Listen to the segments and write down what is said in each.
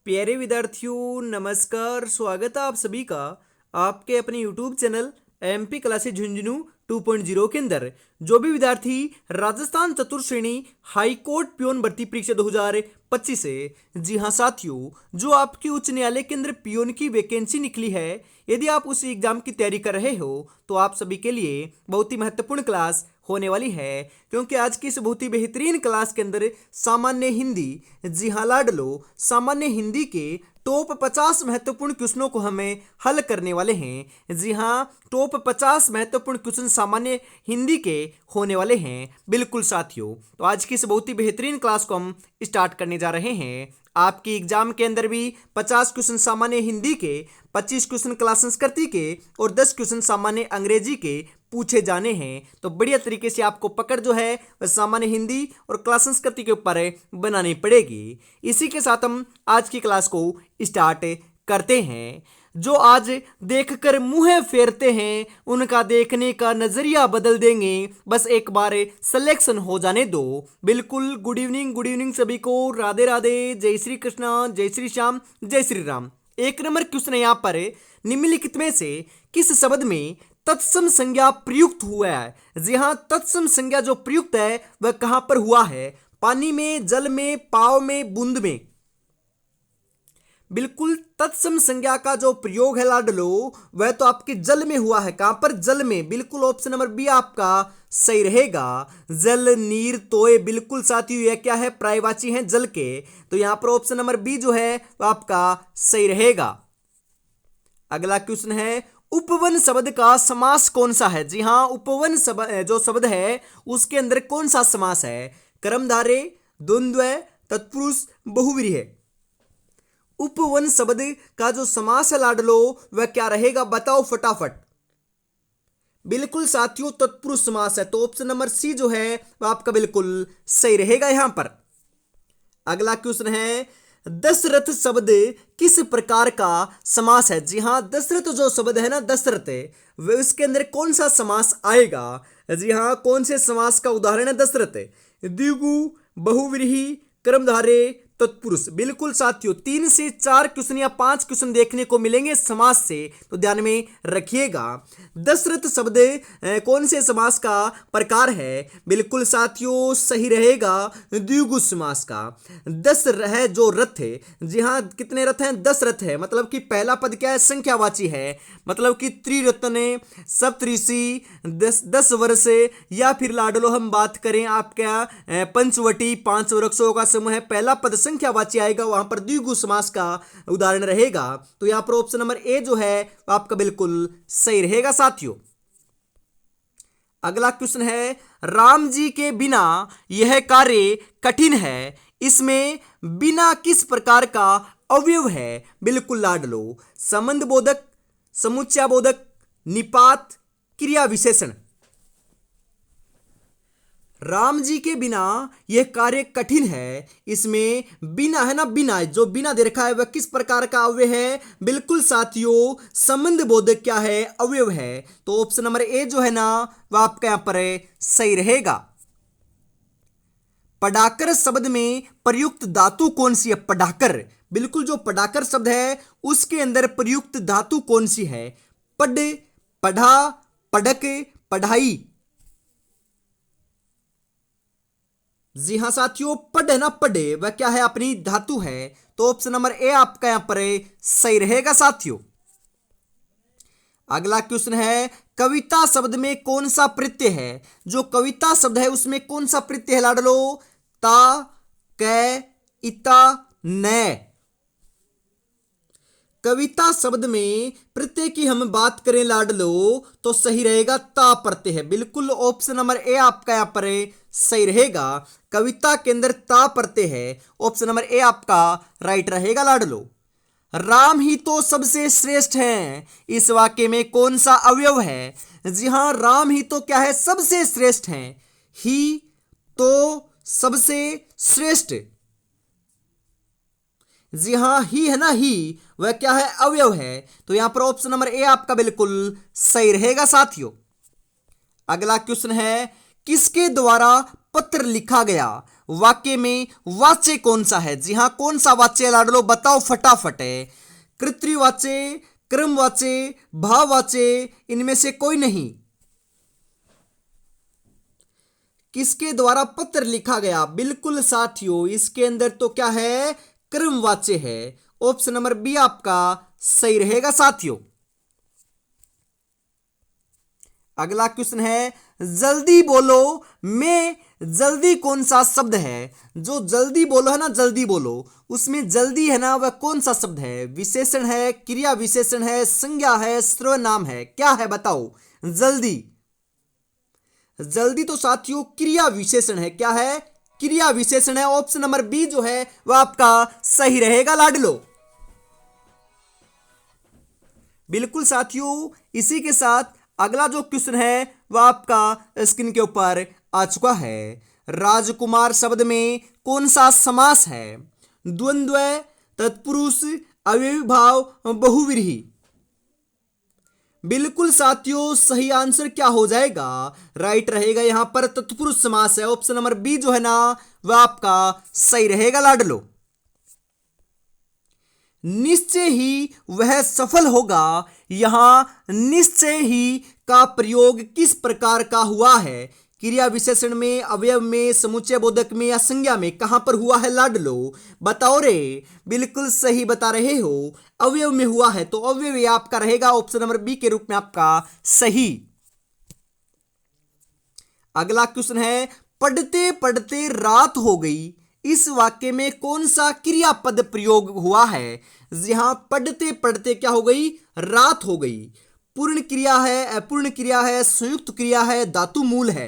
प्यारे विद्यार्थियों नमस्कार। स्वागत है आप सभी का आपके अपने YouTube channel MP classes Jhunjhunu 2.0 के अंदर। जो भी विद्यार्थी राजस्थान चतुर्थ श्रेणी हाईकोर्ट पियोन भर्ती परीक्षा 2025 से, जी हाँ साथियों, जो आपकी उच्च न्यायालय के अंदर पियोन की वैकेंसी निकली है, यदि आप उस एग्जाम की तैयारी कर रहे हो तो आप सभी के लिए बहुत ही महत्वपूर्ण क्लास होने वाली है। क्योंकि आज की इस बहुत ही बेहतरीन क्लास के अंदर सामान्य हिंदी, जी हाँ लाडलो, सामान्य हिंदी के टॉप 50 महत्वपूर्ण क्वेश्चनों को हमें हल करने वाले हैं। जी हाँ, टॉप 50 महत्वपूर्ण क्वेश्चन सामान्य हिंदी के होने वाले हैं। बिल्कुल साथियों, तो आज की इस बहुत ही बेहतरीन क्लास को हम स्टार्ट करने जा रहे हैं। आपकी एग्जाम के अंदर भी 50 क्वेश्चन सामान्य हिंदी के, 25 क्वेश्चन क्लास संस्कृति के और 10 क्वेश्चन सामान्य अंग्रेजी के पूछे जाने हैं। तो बढ़िया तरीके से आपको पकड़ जो है वह सामान्य हिंदी और क्लास संस्कृति के ऊपर बनानी पड़ेगी। इसी के साथ हम आज की क्लास को स्टार्ट करते हैं। जो आज देखकर मुंह फेरते हैं उनका देखने का नजरिया बदल देंगे, बस एक बार सिलेक्शन हो जाने दो। बिल्कुल गुड इवनिंग सभी को, राधे राधे, जय श्री कृष्णा, जय श्री श्याम, जय श्री राम। एक नंबर क्वेश्चन है यहाँ पर, निम्नलिखित में से किस शब्द में तत्सम संज्ञा प्रयुक्त हुआ है? जी हाँ, तत्सम संज्ञा जो प्रयुक्त है वह कहां पर हुआ है? पानी में, जल में, पाव में, बूंद में। बिल्कुल तत्सम संज्ञा का जो प्रयोग है लाडलो वह तो आपके जल में हुआ है। कहां पर? जल में। बिल्कुल ऑप्शन नंबर बी आपका सही रहेगा। जल, नीर, तोय। बिल्कुल साथियों, यह क्या है? पर्यायवाची हैं जल के। तो यहां पर ऑप्शन नंबर बी जो है वह आपका सही रहेगा। अगला क्वेश्चन है, उपवन शब्द का समास कौन सा है? जी हाँ, उपवन जो शब्द है उसके अंदर कौन सा समास है? कर्मधारय, द्वंद्व, तत्पुरुष, बहुव्रीहि। उपवन शब्द का जो समास है लाडलो वह क्या रहेगा? बताओ फटाफट। बिल्कुल साथियों, तत्पुरुष समास है। तो ऑप्शन नंबर सी जो है वह आपका बिल्कुल सही रहेगा यहां पर। अगला क्वेश्चन है, दशरथ शब्द किस प्रकार का समास है? जी हाँ, दशरथ जो शब्द है ना, दशरथ, वह इसके अंदर कौन सा समास आएगा? जी हाँ, कौन से समास का उदाहरण है दशरथ? द्विगु, बहुव्रीहि, कर्मधारय, तत्पुरुष। बिल्कुल साथियों, 3 से 4 क्वेश्चन या 5 क्वेश्चन देखने को मिलेंगे समास से, तो ध्यान में रखिएगा। दशरथ शब्द कौन से समास का प्रकार है? बिल्कुल साथियों, सही रहेगा द्विगु समास का। 10 है जो रथ है, जी हाँ, कितने रथ हैं? 10 रथ है। मतलब कि पहला पद क्या है? संख्यावाची है। मतलब कि त्रिरत्न, सप्तऋषि, 10 वर्ष, या फिर लाडलो हम बात करें आपका पंचवटी, 5 वृक्षों का समूह है। पहला पद संख्यावाची आएगा, वहां पर द्विगु समास का उदाहरण रहेगा। तो यहां पर ऑप्शन नंबर ए जो है आपका बिल्कुल सही रहेगा साथियों। अगला क्वेश्चन है, राम जी के बिना यह कार्य कठिन है, इसमें बिना किस प्रकार का अवयव है? बिल्कुल लाडलो, संबंध बोधक, समुच्चय बोधक, निपात, क्रिया विशेषण। राम जी के बिना यह कार्य कठिन है, इसमें बिना है ना, बिना, जो बिना दे रखा है वह किस प्रकार का अवयव है? बिल्कुल साथियों, संबंध बोधक क्या है? अवयव है। तो ऑप्शन नंबर ए जो है ना वह आपका यहां पर सही रहेगा। पढ़ाकर शब्द में प्रयुक्त धातु कौन सी है? पढ़ाकर। बिल्कुल, जो पढ़ाकर शब्द है उसके अंदर प्रयुक्त धातु कौन सी है? पढ़, पढ़ा, पढ़क, पढ़ाई। जी हाँ साथियों, पढ़ है ना, पढ़े, वह क्या है? अपनी धातु है। तो ऑप्शन नंबर ए आपका यहां पर सही रहेगा साथियों। अगला क्वेश्चन है, कविता शब्द में कौन सा प्रत्यय है? जो कविता शब्द है उसमें कौन सा प्रत्यय है लाडलो? ता, कै, इता, नै। कविता शब्द में प्रत्यय की हम बात करें लाडलो तो सही रहेगा ता प्रत्यय है। बिल्कुल ऑप्शन नंबर ए आपका यहां पर सही रहेगा। कविता के अंदर ता प्रत्यय है। ऑप्शन नंबर ए आपका राइट रहेगा लाडलो। राम ही तो सबसे श्रेष्ठ हैं, इस वाक्य में कौन सा अवयव है? जी हां, राम ही तो क्या है? सबसे श्रेष्ठ हैं। ही तो सबसे श्रेष्ठ। जी हां, ही है ना, ही, वह क्या है? अवयव है। तो यहां पर ऑप्शन नंबर ए आपका बिल्कुल सही रहेगा साथियों। अगला क्वेश्चन है, किसके द्वारा पत्र लिखा गया? वाक्य में वाच्य कौन सा है? जी हां, कौन सा वाच्य है लाडलो, बताओ फटाफट। है कृत्रिवाच्य, क्रमवाच्य, भाववाच्य, इनमें से कोई नहीं। किसके द्वारा पत्र लिखा गया? बिल्कुल साथियों, इसके अंदर तो क्या है? क्रमवाच्य है। ऑप्शन नंबर बी आपका सही रहेगा साथियों। अगला क्वेश्चन है, जल्दी बोलो में जल्दी कौन सा शब्द है? जो जल्दी बोलो है ना, जल्दी बोलो, उसमें जल्दी है ना, वह कौन सा शब्द है? विशेषण है, क्रिया विशेषण है, संज्ञा है, सर्वनाम है, क्या है बताओ? जल्दी, जल्दी तो साथियों क्रिया विशेषण है। क्या है? क्रिया विशेषण है। ऑप्शन नंबर बी जो है वह आपका सही रहेगा लाडलो। बिल्कुल साथियों, इसी के साथ अगला जो क्वेश्चन है वह आपका स्क्रीन के ऊपर आ चुका है। राजकुमार शब्द में कौन सा समास है? द्वंद्व, तत्पुरुष, अव्ययी भाव, बहुव्रीहि। बिल्कुल साथियों, सही आंसर क्या हो जाएगा? राइट रहेगा यहां पर तत्पुरुष समास है। ऑप्शन नंबर बी जो है ना वह आपका सही रहेगा लाडलो। निश्चय ही वह सफल होगा, यहां निश्चय ही का प्रयोग किस प्रकार का हुआ है? क्रिया विशेषण में, अवयव में, समुच्चय बोधक में या संज्ञा में? कहां पर हुआ है लाडलो, बताओ रे। बिल्कुल सही बता रहे हो, अवयव में हुआ है, तो अवयव आपका रहेगा ऑप्शन नंबर बी के रूप में आपका सही। अगला क्वेश्चन है, पढ़ते पढ़ते रात हो गई, इस वाक्य में कौन सा क्रियापद प्रयोग हुआ है? यहां पढ़ते पढ़ते क्या हो गई? रात हो गई। पूर्ण क्रिया है, अपूर्ण क्रिया है, संयुक्त क्रिया है, धातु मूल है?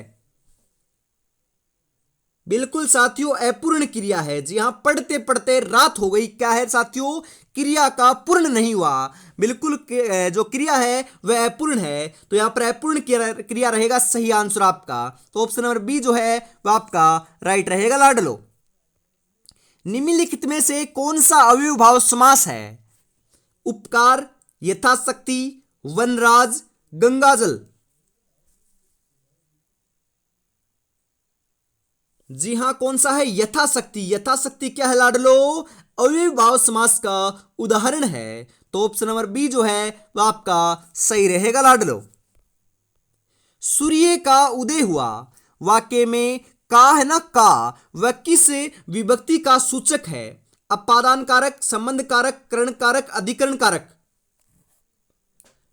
बिल्कुल साथियों, अपूर्ण क्रिया है। जी हां, पढ़ते पढ़ते रात हो गई क्या है साथियों? क्रिया का पूर्ण नहीं हुआ। बिल्कुल, जो क्रिया है वह अपूर्ण है, तो यहां पर अपूर्ण क्रिया रहेगा सही आंसर आपका। तो ऑप्शन नंबर बी जो है वह आपका राइट रहेगा लाडलो। निम्नलिखित में से कौन सा अव्ययभाव समास है? उपकार, यथाशक्ति, वनराज, गंगाजल। जी हां, कौन सा है? यथाशक्ति। यथाशक्ति क्या है लाडलो? अव्ययभाव समास का उदाहरण है। तो ऑप्शन नंबर बी जो है वह आपका सही रहेगा लाडलो। सूर्य का उदय हुआ, वाक्य में का है ना, का वह किस विभक्ति का सूचक है? अपादान कारक, संबंध कारक, करण कारक, अधिकरण कारक?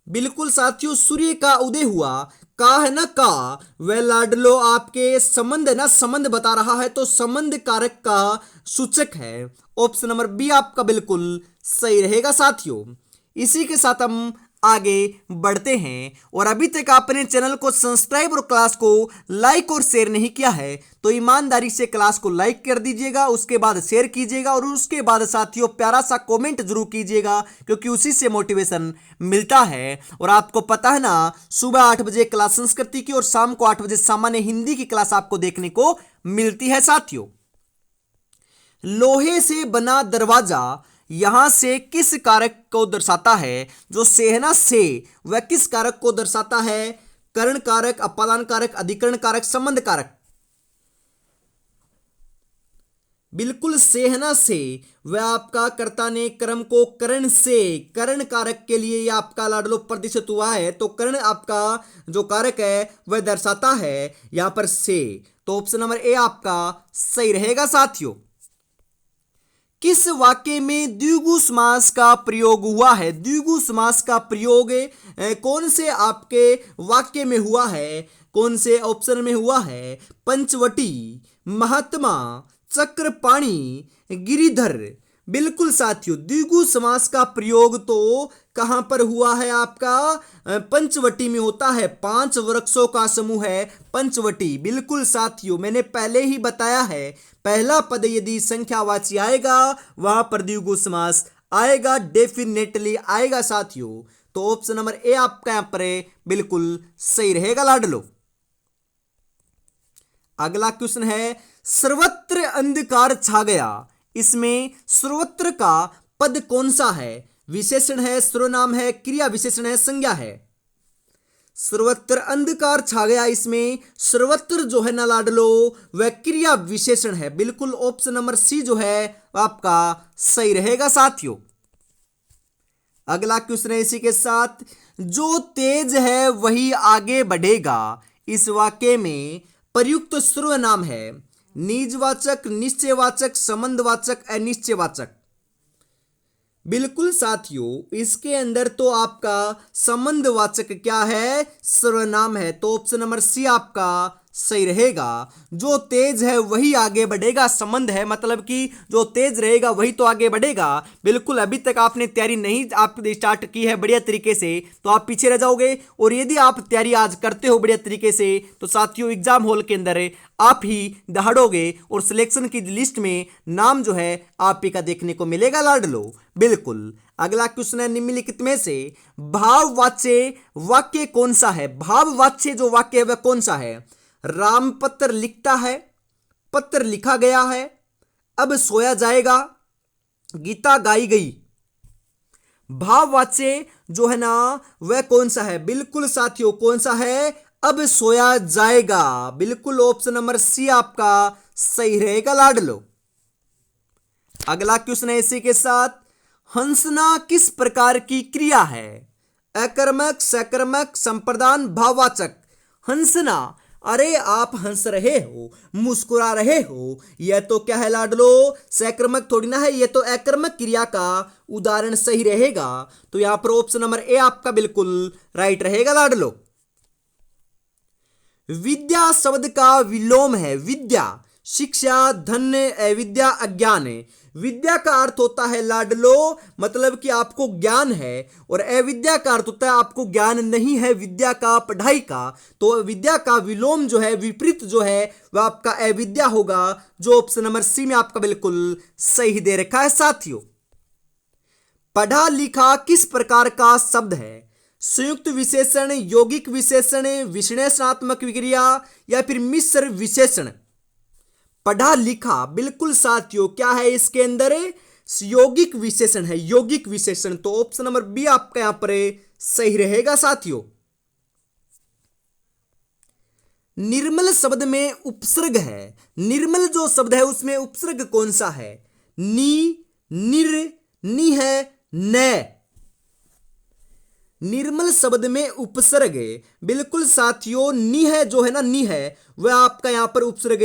बिल्कुल साथियों, सूर्य का उदय हुआ, का है ना, का वह लाडलो आपके संबंध है ना, संबंध बता रहा है, तो संबंध कारक का सूचक है। ऑप्शन नंबर बी आपका बिल्कुल सही रहेगा साथियों। इसी के साथ हम आगे बढ़ते हैं, और अभी तक आपने चैनल को सब्सक्राइब और क्लास को लाइक और शेयर नहीं किया है तो ईमानदारी से क्लास को लाइक कर दीजिएगा, उसके बाद शेयर कीजिएगा, और उसके बाद साथियों प्यारा सा कमेंट जरूर कीजिएगा, क्योंकि उसी से मोटिवेशन मिलता है। और आपको पता है ना, सुबह 8 बजे क्लास संस्कृति की और शाम को 8 बजे सामान्य हिंदी की क्लास आपको देखने को मिलती है साथियों। लोहे से बना दरवाजा यहां से किस कारक को दर्शाता है? जो से है ना, से वह किस कारक को दर्शाता है? करण कारक, अपादान कारक, अधिकरण कारक, संबंध कारक? बिल्कुल से है ना, से वह आपका कर्ता ने कर्म को करण से, करण कारक के लिए यह आपका लाडलो प्रतिशत हुआ है, तो करण आपका जो कारक है वह दर्शाता है यहां पर से। तो ऑप्शन नंबर ए आपका सही रहेगा साथियों। किस वाक्य में द्विगु समास का प्रयोग हुआ है? द्विगु समास का प्रयोग कौन से आपके वाक्य में हुआ है? कौन से ऑप्शन में हुआ है? पंचवटी, महात्मा, चक्रपाणी, गिरिधर। बिल्कुल साथियों, द्विगु समास का प्रयोग तो कहां पर हुआ है आपका? पंचवटी में होता है। 5 वृक्षों का समूह है पंचवटी। बिल्कुल साथियों, मैंने पहले ही बताया है, पहला पद यदि संख्यावाची आएगा वहां पर द्विगु समास आएगा, डेफिनेटली आएगा साथियों। तो ऑप्शन नंबर ए आपका यहां पर बिल्कुल सही रहेगा लाडलो। अगला क्वेश्चन है, सर्वत्र अंधकार छा गया, इसमें सर्वत्र का पद कौन सा है? विशेषण है, सर्वनाम है, क्रिया विशेषण है, संज्ञा है? सर्वत्र अंधकार छा गया, इसमें सर्वत्र जो है ना लाडलो वह क्रिया विशेषण है। बिल्कुल ऑप्शन नंबर सी जो है आपका सही रहेगा साथियों। अगला क्वेश्चन है इसी के साथ, जो तेज है वही आगे बढ़ेगा। इस वाक्य में प्रयुक्त सर्वनाम है निजवाचक, निश्चयवाचक, संबंधवाचक, अनिश्चयवाचक। बिल्कुल साथियों, इसके अंदर तो आपका संबंधवाचक क्या है, सर्वनाम है। तो ऑप्शन नंबर सी आपका सही रहेगा। जो तेज है वही आगे बढ़ेगा, संबंध है, मतलब कि जो तेज रहेगा वही तो आगे बढ़ेगा। बिल्कुल, अभी तक आपने तैयारी नहीं आपने स्टार्ट की है बढ़िया तरीके से तो आप पीछे रह जाओगे। और यदि आप तैयारी आज करते हो बढ़िया तरीके से तो साथियों एग्जाम हॉल के अंदर आप ही दहाड़ोगे और सिलेक्शन की लिस्ट में नाम जो है आप ही का देखने को मिलेगा लाडलो। बिल्कुल। अगला क्वेश्चन है निम्नलिखित में से भाववाच्य वाक्य कौन सा है। भाववाच्य जो वाक्य है वह कौन सा है। राम पत्र लिखता है, पत्र लिखा गया है, अब सोया जाएगा, गीता गाई गई। भाववाच्य जो है ना वह कौन सा है। बिल्कुल साथियों, कौन सा है, अब सोया जाएगा। बिल्कुल ऑप्शन नंबर सी आपका सही रहेगा लाडलो। अगला क्वेश्चन है इसी के साथ, हंसना किस प्रकार की क्रिया है। अकर्मक, सकर्मक, संप्रदान, भाववाचक। हंसना, अरे आप हंस रहे हो, मुस्कुरा रहे हो, यह तो क्या है लाडलो, सकर्मक थोड़ी ना है, यह तो अकर्मक क्रिया का उदाहरण सही रहेगा। तो यहां पर ऑप्शन नंबर ए आपका बिल्कुल राइट रहेगा लाडलो। विद्या शब्द का विलोम है। विद्या, शिक्षा, धन, अविद्या, अज्ञान है। विद्या का अर्थ होता है लाडलो मतलब कि आपको ज्ञान है, और अविद्या का अर्थ होता है आपको ज्ञान नहीं है विद्या का, पढ़ाई का। तो विद्या का विलोम जो है, विपरीत जो है वह आपका अविद्या होगा, जो ऑप्शन नंबर सी में आपका बिल्कुल सही दे रखा है साथियों। पढ़ा लिखा किस प्रकार का शब्द है। संयुक्त विशेषण, यौगिक विशेषण, विश्लेषणात्मक क्रिया या फिर मिश्र विशेषण। पढ़ा लिखा, बिल्कुल साथियों क्या है इसके अंदर, यौगिक विशेषण है, यौगिक विशेषण। तो ऑप्शन नंबर बी आपका यहां पर सही रहेगा साथियों। निर्मल शब्द में उपसर्ग है। निर्मल जो शब्द है उसमें उपसर्ग कौन सा है। नी, निर, नि है, न। निर्मल शब्द में उपसर्ग, बिल्कुल साथियों नी है जो है ना, नी है वह आपका यहां पर उपसर्ग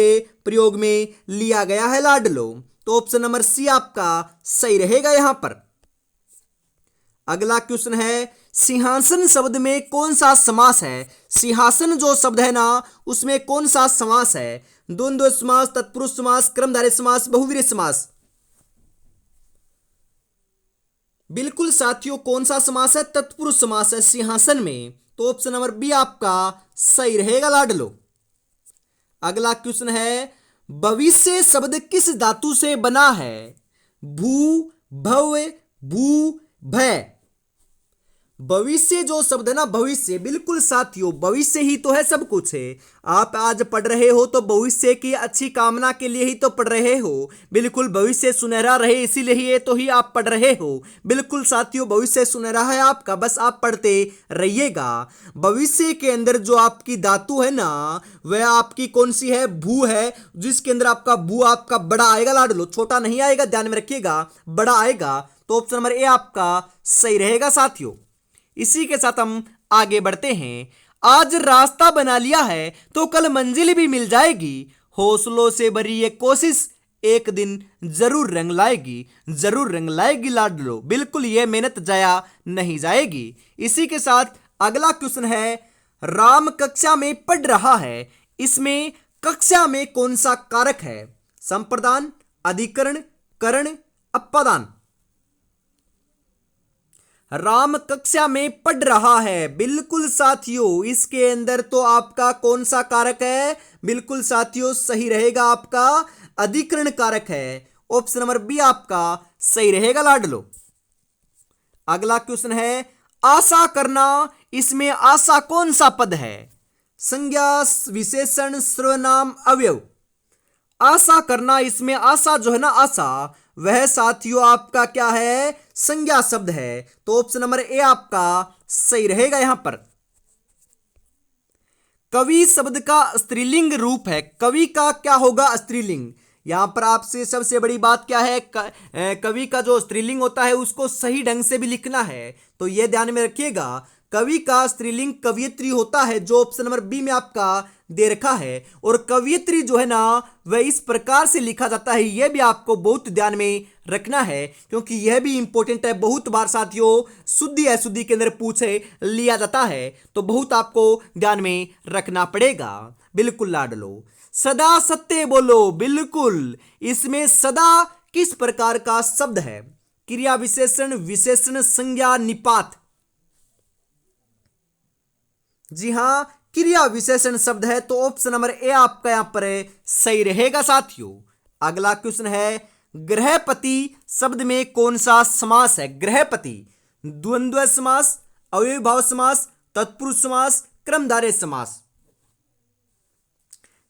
प्रयोग में लिया गया है लाडलो। तो ऑप्शन नंबर सी आपका सही रहेगा यहां पर। अगला क्वेश्चन है, सिंहासन शब्द में कौन सा समास है। सिंहासन जो शब्द है ना उसमें कौन सा समास है। द्वंद्व समास, तत्पुरुष समास, कर्मधारय समास, बहुव्रीहि समास। बिल्कुल साथियों कौन सा समास है, तत्पुरुष समास है सिंहासन में। तो ऑप्शन नंबर बी आपका सही रहेगा लाडलो। अगला क्वेश्चन है, भविष्य शब्द किस धातु से बना है। भू, भव, भू, भय। भविष्य जो शब्द है ना, भविष्य, बिल्कुल साथियों भविष्य ही तो है सब कुछ है। आप आज पढ़ रहे हो तो भविष्य की अच्छी कामना के लिए ही तो पढ़ रहे हो। बिल्कुल भविष्य सुनहरा रहे इसीलिए तो ही आप पढ़ रहे हो। बिल्कुल साथियों भविष्य सुनहरा है आपका, बस आप पढ़ते रहिएगा। भविष्य के अंदर जो आपकी धातु है ना वह आपकी कौन सी है, भू है, जिसके अंदर आपका भू आपका बड़ा आएगा लाडलो, छोटा नहीं आएगा, ध्यान में रखिएगा, बड़ा आएगा। तो ऑप्शन नंबर ए आपका सही रहेगा साथियों। इसी के साथ हम आगे बढ़ते हैं। आज रास्ता बना लिया है तो कल मंजिल भी मिल जाएगी। हौसलों से भरी ये कोशिश एक दिन जरूर रंग लाएगी, जरूर रंग लाएगी लाडलो। बिल्कुल ये मेहनत जाया नहीं जाएगी। इसी के साथ अगला क्वेश्चन है, राम कक्षा में पढ़ रहा है, इसमें कक्षा में कौन सा कारक है। संप्रदान, अधिकरण, करण, अपादान। राम कक्षा में पढ़ रहा है, बिल्कुल साथियों इसके अंदर तो आपका कौन सा कारक है। बिल्कुल साथियों सही रहेगा आपका अधिकरण कारक है। ऑप्शन नंबर बी आपका सही रहेगा लाडलो। अगला क्वेश्चन है, आशा करना, इसमें आशा कौन सा पद है। संज्ञा, विशेषण, सर्वनाम, अवयव। आशा करना, इसमें आशा जो है ना, आशा वह साथियों आपका क्या है, संज्ञा शब्द है। तो ऑप्शन नंबर ए आपका सही रहेगा यहां पर। कवि शब्द का स्त्रीलिंग रूप है। कवि का क्या होगा? स्त्रीलिंग। यहां पर आपसे सबसे बड़ी बात क्या है? कवि का जो स्त्रीलिंग होता है उसको सही ढंग से भी लिखना है, तो यह ध्यान में रखिएगा। कवि का स्त्रीलिंग कवयित्री होता है, जो ऑप्शन नंबर बी में आपका दे रखा है। और कवयित्री जो है ना वह इस प्रकार से लिखा जाता है, यह भी आपको बहुत ध्यान में रखना है, क्योंकि यह भी इंपॉर्टेंट है। बहुत बार साथियों शुद्धि अशुद्धि के अंदर पूछे लिया जाता है, तो बहुत आपको ध्यान में रखना पड़ेगा। बिल्कुल लाडलो। सदा सत्य बोलो, बिल्कुल। इसमें सदा किस प्रकार का शब्द है? क्रिया विशेषण, विशेषण, संज्ञा, निपात? जी हां, क्रिया विशेषण शब्द है, तो ऑप्शन नंबर ए आपका यहां पर सही रहेगा साथियों। अगला क्वेश्चन है, गृहपति शब्द में कौन सा समास है? गृहपति द्वंद्व समास, अव्ययीभाव समास, तत्पुरुष समास, कर्मधारय समास?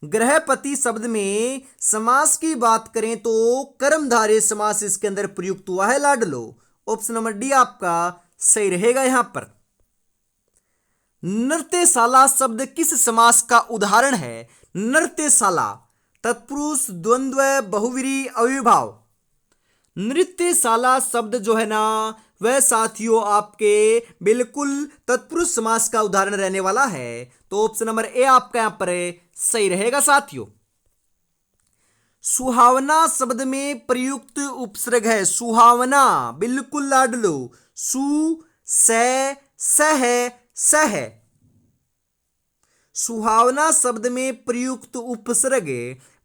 गृहपति शब्द में समास की बात करें तो कर्मधारय समास इसके अंदर प्रयुक्त हुआ है लाडलो। ऑप्शन नंबर डी आपका सही रहेगा यहां पर। नृत्यशाला शब्द किस समास का उदाहरण है? नृत्यशाला तत्पुरुष, द्वंद्व, बहुव्रीहि, अव्ययीभाव? नृत्यशाला शब्द जो है ना वह साथियों आपके बिल्कुल तत्पुरुष समास का उदाहरण रहने वाला है, तो ऑप्शन नंबर ए आपका यहां पर सही रहेगा साथियों। सुहावना शब्द में प्रयुक्त उपसर्ग है। सुहावना, बिल्कुल लाडलो। सु, से, सह, सह। सुहावना शब्द में प्रयुक्त उपसर्ग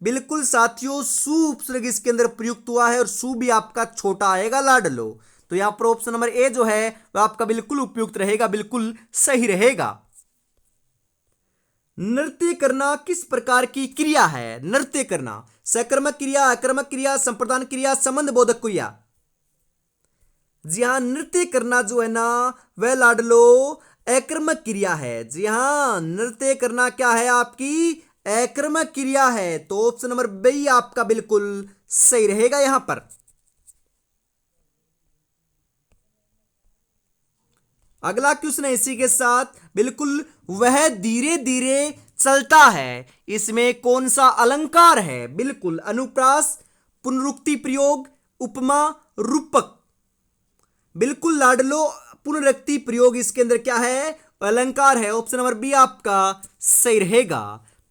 बिल्कुल साथियों सु उपसर्ग इसके अंदर प्रयुक्त हुआ है, और सु भी आपका छोटा आएगा लाडलो। तो यहां पर ऑप्शन नंबर ए जो है वह आपका बिल्कुल उपयुक्त रहेगा, बिल्कुल सही रहेगा। नृत्य करना किस प्रकार की क्रिया है? नृत्य करना सकर्मक क्रिया, अकर्मक क्रिया, संप्रदान क्रिया, संबंध बोधक क्रिया? जी हां, नृत्य करना जो है ना वह लाडलो अकर्मक क्रिया है। जी हां, नृत्य करना क्या है? आपकी अकर्मक क्रिया है, तो ऑप्शन नंबर बी आपका बिल्कुल सही रहेगा यहां पर। अगला क्वेश्चन है इसी के साथ, बिल्कुल वह धीरे धीरे चलता है, इसमें कौन सा अलंकार है? बिल्कुल अनुप्रास, पुनरुक्ति प्रयोग, उपमा, रूपक? बिल्कुल लाडलो पुनरुक्ति प्रयोग इसके अंदर क्या है? अलंकार है। ऑप्शन नंबर बी आपका सही रहेगा।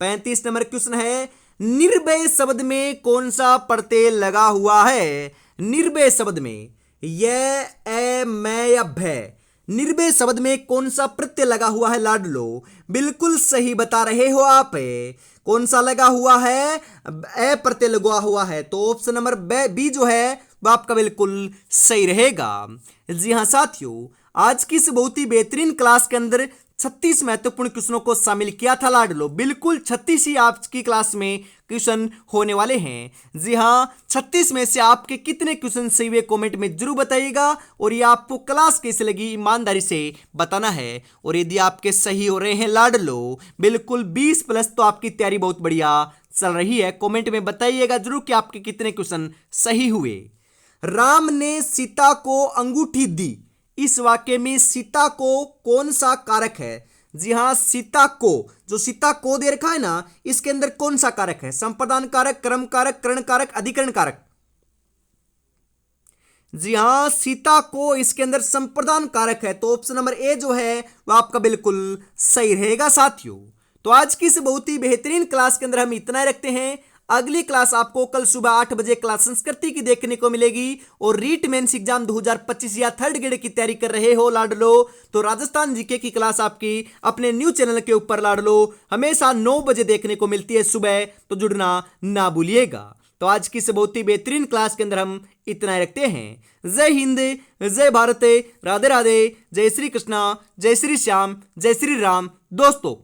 35 नंबर क्वेश्चन है, निर्भय शब्द में कौन सा प्रत्यय लगा हुआ है? निर्भय शब्द में यह, ए, मैं या भय? निर्भय शब्द में कौन सा प्रत्यय लगा हुआ है लाडलो? बिल्कुल सही बता रहे हो आप। कौन सा लगा हुआ है? ए प्रत्यय लगा हुआ है, तो ऑप्शन नंबर बी जो है वह आपका बिल्कुल सही रहेगा। जी हां साथियों, आज की इस बहुत ही बेहतरीन क्लास के अंदर 36 महत्वपूर्ण क्वेश्चनों को शामिल किया था लाडलो। बिल्कुल 36 ही आज की क्लास में क्वेश्चन होने वाले हैं। जी हां, 36 में से आपके कितने क्वेश्चन सही हुए कमेंट में जरूर बताइएगा, और ये आपको क्लास कैसे लगी ईमानदारी से बताना है। और यदि आपके सही हो रहे हैं लाडलो बिल्कुल 20+ तो आपकी तैयारी बहुत बढ़िया चल रही है। कमेंट में बताइएगा जरूर कि आपके कितने क्वेश्चन सही हुए। राम ने सीता को अंगूठी दी, इस वाक्य में सीता को कौन सा कारक है? जी हां, सीता को, जो सीता को दे रखा है ना इसके अंदर कौन सा कारक है? संप्रदान कारक, कर्म कारक, करण कारक, अधिकरण कारक? जी हां, सीता को इसके अंदर संप्रदान कारक है, तो ऑप्शन नंबर ए जो है वह आपका बिल्कुल सही रहेगा साथियों। तो आज की इस बहुत ही बेहतरीन क्लास के अंदर हम इतना ही रखते हैं। अगली क्लास आपको कल सुबह 8 बजे क्लास संस्कृति की देखने को मिलेगी। और रीट मेंस एग्जाम 2025 या थर्ड ग्रेड की तैयारी कर रहे हो लाडलो, तो राजस्थान जीके की क्लास आपकी अपने न्यू चैनल के ऊपर लाडलो हमेशा 9 बजे देखने को मिलती है सुबह, तो जुड़ना ना भूलिएगा। तो आज की इस बहुत ही बेहतरीन क्लास के अंदर हम इतना ही रखते हैं। जय हिंद, जय भारत, राधे राधे, जय श्री कृष्णा, जय श्री श्याम, जय श्री राम दोस्तों।